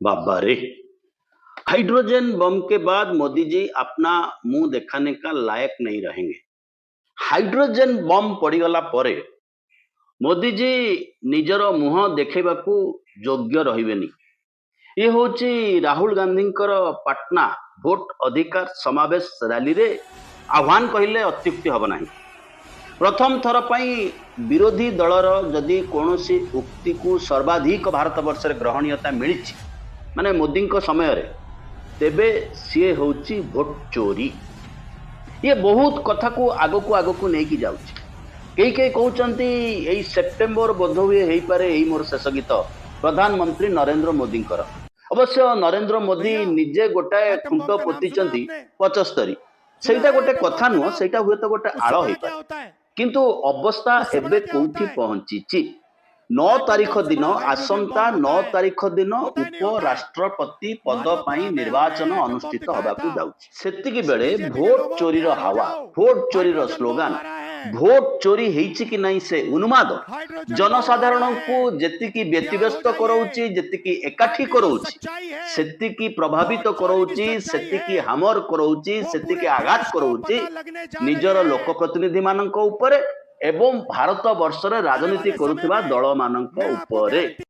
बाबा रे। Hydrogen bomb के बाद मोदी जी अपना मुंह दिखाने का लायक नहीं रहेंगे। हाइड्रोजन बम पड़गला परे मोदी जी निजर मुह देखा योग्य रही। ये हूँ राहुल गांधी पाटना भोट अधिकार समावेश रैली रे आह्वान कहले अत्युक्ति हब नहीं। प्रथम थर पई विरोधी दलर जदि कौनसी उक्ति को सर्वाधिक भारत वर्ष ग्रहणीयता मिली माने मोदी समय रे, तेबे सी हूँ भोट चोरी। ये बहुत कथा को आग को लेकिन जाऊँ। कई कई कहते यही सेप्टेम्बर बोध हुए हो पारे यही मोर शेष गीत प्रधानमंत्री नरेंद्र मोदी। अवश्य नरेंद्र मोदी निजे गोटाए खुंट पोती 75 सेटा गोटे कथा नुह, सेटा हुए तो गोटे आड़ हो पारे किंतु अवस्था एबे कोठी पहुंची। 9 तारीख दिन आसंता 9 तारीख दिन उपराष्ट्रपति पद पाई निर्वाचन अनुष्ठित होबाकू जाउछि। सेतिकी बेले भोट चोरीर हावा, भोट चोरीर स्लोगान, भोट चोरी हेइछि कि नहीं से उन्माद जनसाधारण को जेतिकी व्यतिव्यस्त करौछि, जेतिकी एकाठी करौछि, सेतिकी प्रभावित करौछि, सेतिकी हामर करौछि, सेतिकी आघात करौछि निजर लोकप्रतिनिधि मानक उपरे एवं भारत वर्ष राजनीति करुवा दल मानक उपरे।